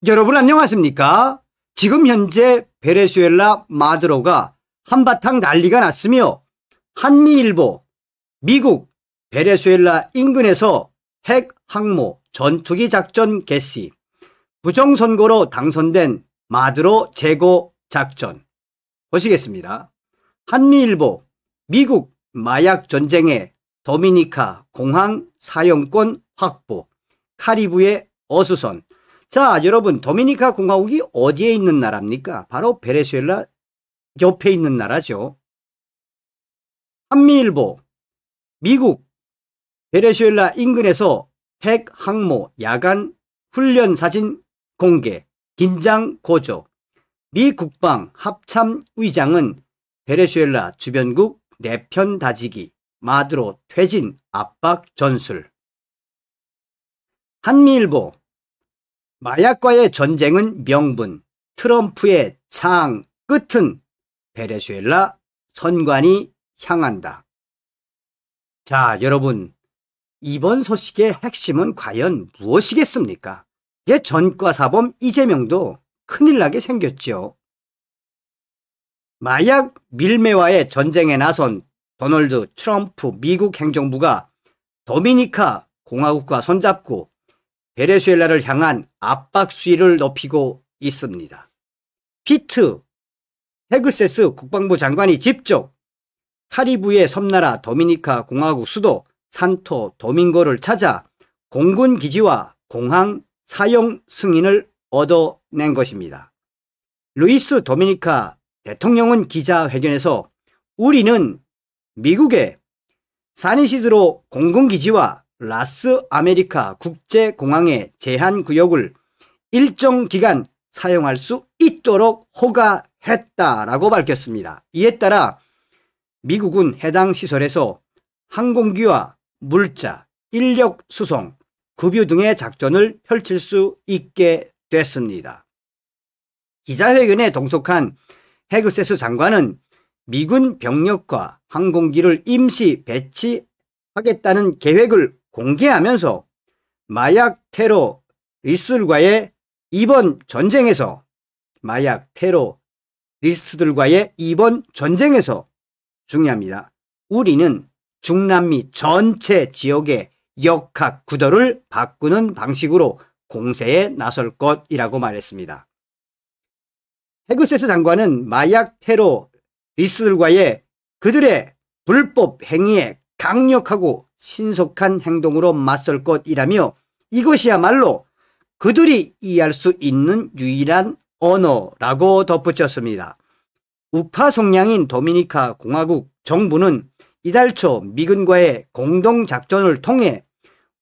여러분 안녕하십니까? 지금 현재 베네수엘라 마두로가 한바탕 난리가 났으며 한미일보 미국 베네수엘라 인근에서 핵 항모 전투기 작전 개시, 부정선거로 당선된 마두로 제거 작전. 보시겠습니다. 한미일보 미국 마약 전쟁에 도미니카 공항 사용권 확보, 카리브해 어수선. 자, 여러분, 도미니카 공화국이 어디에 있는 나라입니까? 바로 베네수엘라 옆에 있는 나라죠. 한미일보 미국 베네수엘라 인근에서 핵 항모 야간 훈련 사진 공개, 긴장 고조. 미 국방 합참 의장은 베네수엘라 주변국 내편 다지기, 마두로 퇴진 압박 전술. 한미일보 마약과의 전쟁은 명분, 트럼프의 창 끝은 베네수엘라 선관위 향한다. 자, 여러분, 이번 소식의 핵심은 과연 무엇이겠습니까? 이제 전과사범 이재명도 큰일 나게 생겼죠. 마약 밀매와의 전쟁에 나선 도널드 트럼프 미국 행정부가 도미니카 공화국과 손잡고 베네수엘라를 향한 압박 수위를 높이고 있습니다. 피트 헤그세스 국방부 장관이 직접 카리브해 섬나라 도미니카 공화국 수도 산토 도밍고를 찾아 공군 기지와 공항 사용 승인을 얻어낸 것입니다. 루이스 도미니카 대통령은 기자회견에서 우리는 미국의 사니시드로 공군기지와 라스 아메리카 국제공항의 제한구역을 일정 기간 사용할 수 있도록 허가했다라고 밝혔습니다. 이에 따라 미국은 해당 시설에서 항공기와 물자, 인력 수송, 급유 등의 작전을 펼칠 수 있게 됐습니다. 기자회견에 동석한 헤그세스 장관은 미군 병력과 항공기를 임시 배치하겠다는 계획을 공개하면서 마약 테러리스트들과의 이번 전쟁에서 중요합니다. 우리는 중남미 전체 지역의 역학 구도를 바꾸는 방식으로 공세에 나설 것이라고 말했습니다. 헤그세스 장관은 마약 테러리스트들과의 그들의 불법 행위에 강력하고 신속한 행동으로 맞설 것이라며 이것이야말로 그들이 이해할 수 있는 유일한 언어라고 덧붙였습니다. 우파 성향인 도미니카 공화국 정부는 이달 초 미군과의 공동작전을 통해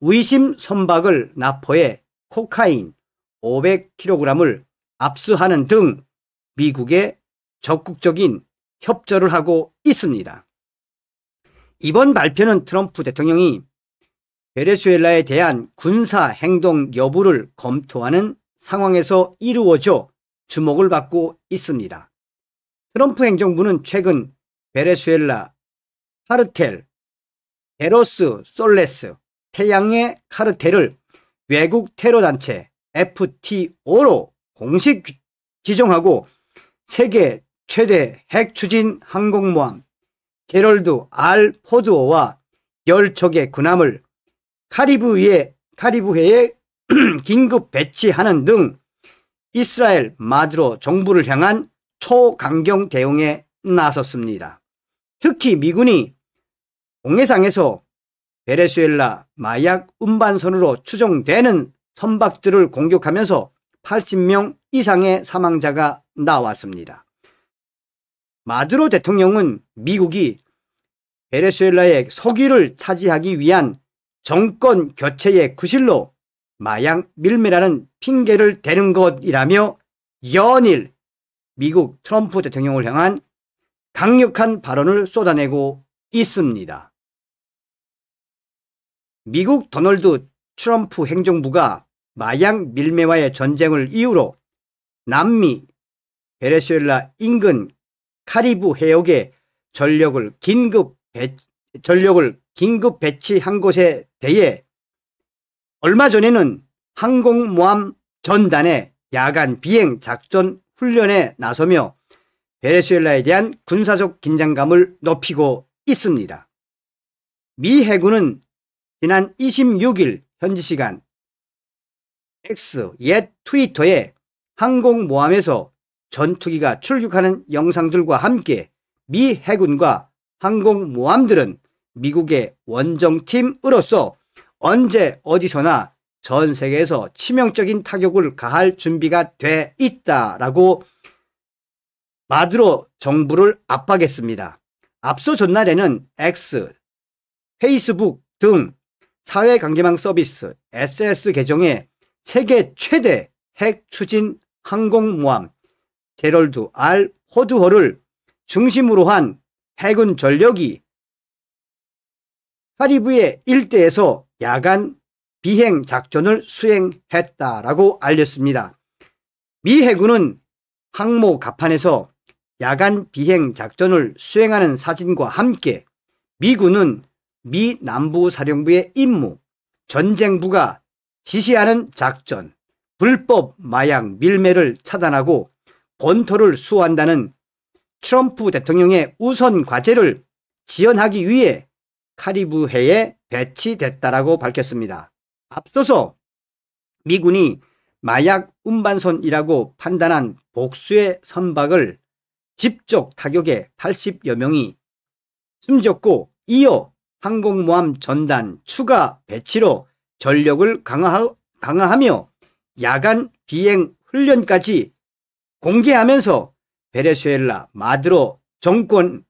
의심 선박을 납포해 코카인 500kg을 압수하는 등 미국에 적극적인 협조를 하고 있습니다. 이번 발표는 트럼프 대통령이 베네수엘라에 대한 군사 행동 여부를 검토하는 상황에서 이루어져 주목을 받고 있습니다. 트럼프 행정부는 최근 베네수엘라 카르텔 에로스 솔레스 태양의 카르텔을 외국 테러단체 FTO로 공식 지정하고 세계 최대 핵 추진 항공모함 제럴드 R 포드호와 10척의 군함을 카리브해에 긴급 배치하는 등 이스라엘 마두로 정부를 향한 초강경 대응에 나섰습니다. 특히 미군이 공해상에서 베네수엘라 마약 운반선으로 추정되는 선박들을 공격하면서 80명 이상의 사망자가 나왔습니다. 마두로 대통령은 미국이 베네수엘라의 석유를 차지하기 위한 정권 교체의 구실로 마약 밀매라는 핑계를 대는 것이라며 연일 미국 트럼프 대통령을 향한 강력한 발언을 쏟아내고 있습니다. 미국 도널드 트럼프 행정부가 마약 밀매와의 전쟁을 이유로 남미 베네수엘라 인근 카리브 해역에 전력을 긴급 배치한 것에 대해 얼마 전에는 항공모함 전단에 야간 비행 작전 훈련에 나서며 베네수엘라에 대한 군사적 긴장감을 높이고 있습니다. 미 해군은 지난 26일 현지 시간 X 옛 트위터에 항공모함에서 전투기가 출격하는 영상들과 함께 미 해군과 항공모함들은 미국의 원정팀으로서 언제 어디서나 전 세계에서 치명적인 타격을 가할 준비가 돼 있다라고 마두로 정부를 압박했습니다. 앞서 전날에는 X, 페이스북 등 사회관계망 서비스 SS 계정에 세계 최대 핵 추진 항공모함 제럴드 R 호드호를 중심으로 한 해군 전력이 카리브해 일대에서 야간 비행 작전을 수행했다라고 알렸습니다. 미 해군은 항모 갑판에서 야간 비행 작전을 수행하는 사진과 함께 미군은 미 남부사령부의 임무, 전쟁부가 지시하는 작전, 불법 마약 밀매를 차단하고 본토를 수호한다는 트럼프 대통령의 우선 과제를 지원하기 위해 카리브해에 배치됐다라고 밝혔습니다. 앞서서 미군이 마약 운반선이라고 판단한 복수의 선박을 집적 타격에 80여 명이 숨졌고 이어 항공모함 전단 추가 배치로 전력을 강화하며 야간 비행 훈련까지 공개하면서 베네수엘라 마두로 정권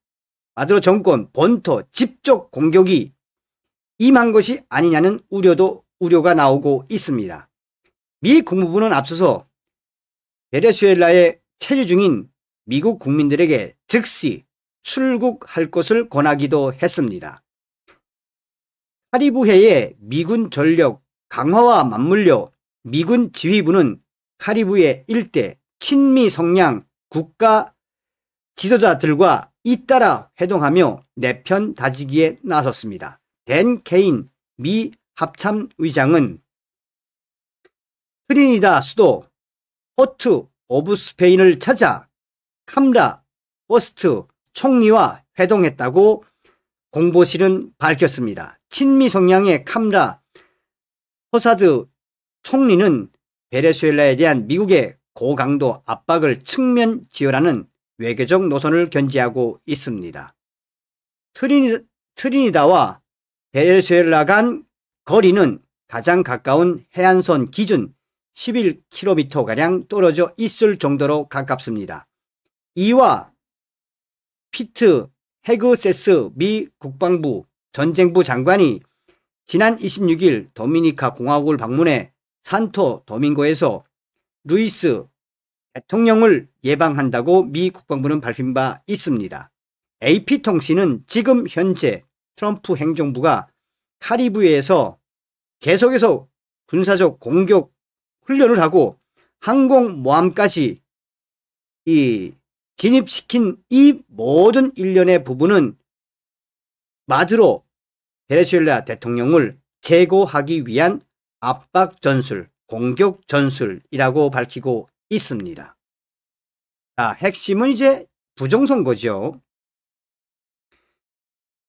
본토 집적 공격이 임한 것이 아니냐는 우려가 나오고 있습니다. 미 국무부는 앞서서 베네수엘라에 체류 중인 미국 국민들에게 즉시 출국할 것을 권하기도 했습니다. 카리브해의 미군 전력 강화와 맞물려 미군 지휘부는 카리브해 일대 친미 성향 국가 지도자들과 잇따라 회동하며 내편 다지기에 나섰습니다. 댄 케인 미 합참의장은 트리니다 수도 포트 오브 스페인을 찾아 캄라 버스트 총리와 회동했다고 공보실은 밝혔습니다. 친미 성향의 캄라 허사드 총리는 베네수엘라에 대한 미국의 고강도 압박을 측면 지원하는 외교적 노선을 견지하고 있습니다. 트리니다와 베네수엘라 간 거리는 가장 가까운 해안선 기준 11km가량 떨어져 있을 정도로 가깝습니다. 이와 피트 헤그세스 미 국방부 전쟁부 장관이 지난 26일 도미니카 공화국을 방문해 산토 도밍고에서 루이스 대통령을 예방한다고 미 국방부는 밝힌 바 있습니다. AP통신은 지금 현재 트럼프 행정부가 카리브해에서 계속해서 군사적 공격 훈련을 하고 항공모함까지 진입시킨 이 모든 일련의 부분은 마두로 베네수엘라 대통령을 제거하기 위한 압박 전술, 공격 전술이라고 밝히고 있습니다. 자, 핵심은 이제 부정선거죠.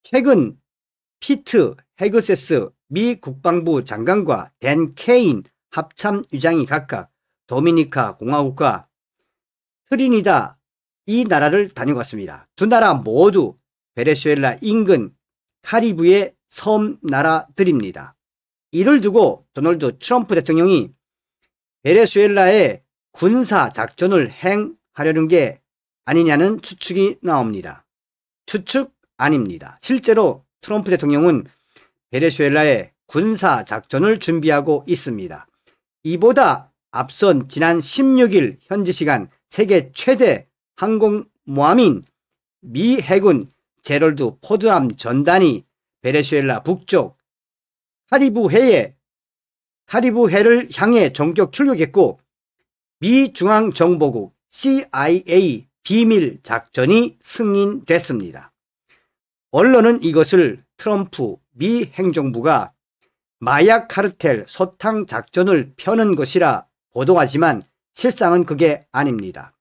최근 피트 헤그세스 미 국방부 장관과 댄 케인 합참의장이 각각 도미니카 공화국과 트리니다 이 나라를 다녀갔습니다. 두 나라 모두 베네수엘라 인근 카리브해 섬 나라들입니다. 이를 두고 도널드 트럼프 대통령이 베네수엘라에 군사 작전을 행하려는 게 아니냐는 추측이 나옵니다. 추측 아닙니다. 실제로 트럼프 대통령은 베네수엘라에 군사 작전을 준비하고 있습니다. 이보다 앞선 지난 16일 현지 시간 세계 최대 항공모함인 미 해군 제럴드 포드함 전단이 베네수엘라 북쪽 카리브해를 향해 전격 출격했고 미 중앙정보국 CIA 비밀 작전이 승인됐습니다. 언론은 이것을 트럼프 미 행정부가 마약 카르텔 소탕 작전을 펴는 것이라 보도하지만 실상은 그게 아닙니다.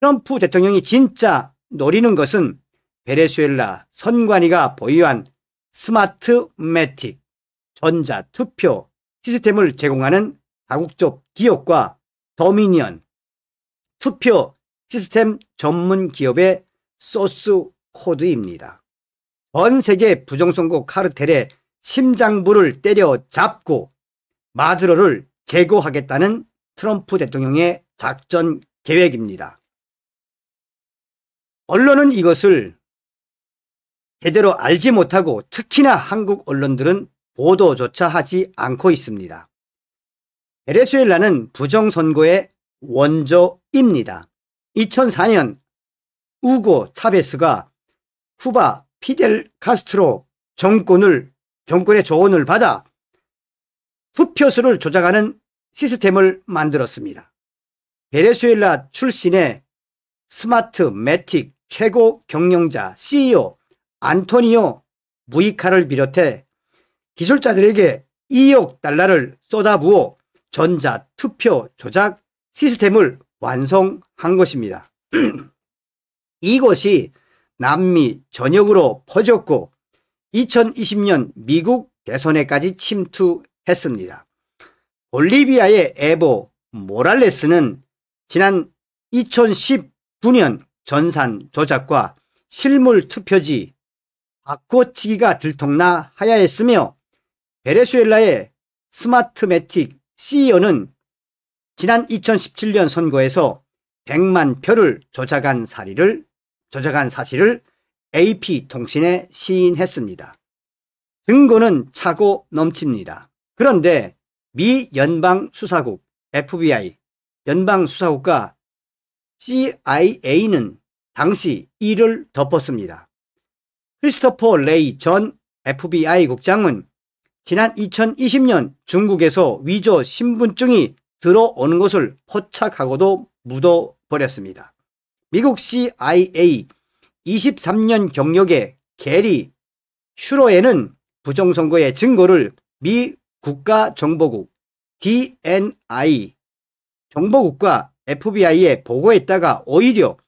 트럼프 대통령이 진짜 노리는 것은 베네수엘라 선관위가 보유한 스마트매틱 전자투표 시스템을 제공하는 다국적 기업과 도미니언 투표 시스템 전문 기업의 소스 코드입니다. 전 세계 부정선거 카르텔의 심장부를 때려잡고 마두로를 제거하겠다는 트럼프 대통령의 작전 계획입니다. 언론은 이것을 제대로 알지 못하고 특히나 한국 언론들은 보도조차 하지 않고 있습니다. 베네수엘라는 부정선거의 원조입니다. 2004년 우고 차베스가 쿠바 피델 카스트로 정권의 조언을 받아 투표수를 조작하는 시스템을 만들었습니다. 베네수엘라 출신의 스마트매틱 최고 경영자 CEO 안토니오 무이카를 비롯해 기술자들에게 2억 달러를 쏟아부어 전자투표 조작 시스템을 완성한 것입니다. 이것이 남미 전역으로 퍼졌고 2020년 미국 대선에까지 침투했습니다. 볼리비아의 에보 모랄레스는 지난 2019년 전산 조작과 실물 투표지 바꿔치기가 들통나 하야했으며 베네수엘라의 스마트매틱 CEO는 지난 2017년 선거에서 100만 표를 조작한 사실을 AP통신에 시인했습니다. 증거는 차고 넘칩니다. 그런데 미 연방수사국 FBI, 연방수사국과 CIA는 당시 이를 덮었습니다. 크리스토퍼 레이 전 FBI 국장은 지난 2020년 중국에서 위조 신분증이 들어오는 것을 포착하고도 묻어버렸습니다. 미국 CIA 23년 경력의 게리 슈로에는 부정선거의 증거를 미 국가정보국 DNI 정보국과 FBI에 보고했다가 오히려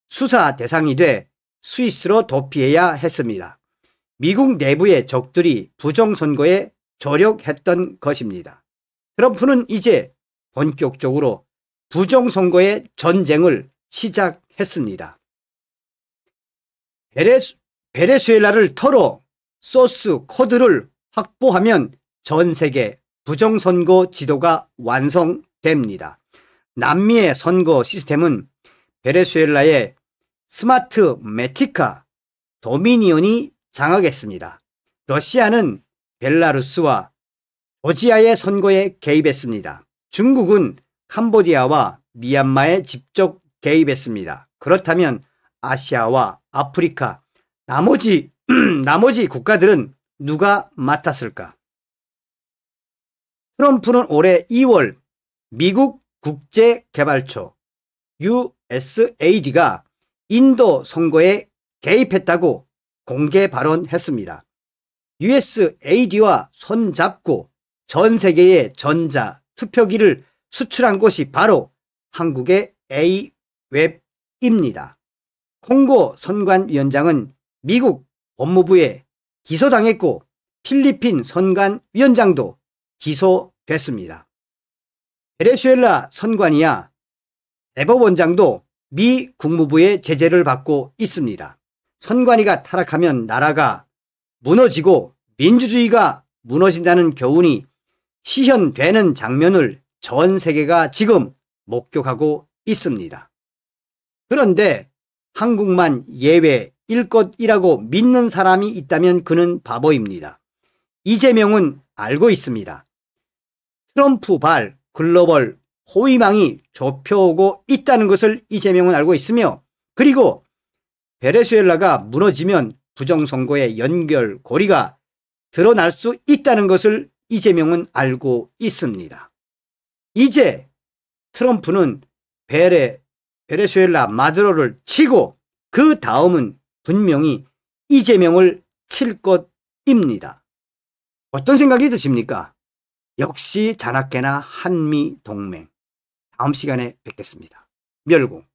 수사 대상이 돼 스위스로 도피해야 했습니다. 미국 내부의 적들이 부정선거에 조력했던 것입니다. 트럼프는 이제 본격적으로 부정선거의 전쟁을 시작했습니다. 베네수엘라를 털어 소스 코드를 확보하면 전 세계 부정선거 지도가 완성됩니다. 남미의 선거 시스템은 베네수엘라의 스마트매틱과 도미니언이 장악했습니다. 러시아는 벨라루스와 조지아의 선거에 개입했습니다. 중국은 캄보디아와 미얀마에 직접 개입했습니다. 그렇다면 아시아와 아프리카 나머지 국가들은 누가 맡았을까? 트럼프는 올해 2월 미국 국제개발처 USAID가 인도 선거에 개입했다고 공개 발언했습니다. USAID와 손잡고 전 세계의 전자 투표기를 수출한 곳이 바로 한국의 A웹입니다. 콩고 선관위원장은 미국 법무부에 기소당했고 필리핀 선관위원장도 기소됐습니다. 베네수엘라 선관위와 대법원장도 미 국무부의 제재를 받고 있습니다. 선관위가 타락하면 나라가 무너지고 민주주의가 무너진다는 교훈이 시현되는 장면을 전 세계가 지금 목격하고 있습니다. 그런데 한국만 예외일 것이라고 믿는 사람이 있다면 그는 바보입니다. 이재명은 알고 있습니다. 트럼프발 글로벌 호위망이 좁혀오고 있다는 것을 이재명은 알고 있으며, 그리고 베네수엘라가 무너지면 부정선거의 연결고리가 드러날 수 있다는 것을 이재명은 알고 있습니다. 이제 트럼프는 베네수엘라 마두로를 치고 그 다음은 분명히 이재명을 칠 것입니다. 어떤 생각이 드십니까? 역시 자나깨나 한미동맹. 다음 시간에 뵙겠습니다. 멸공.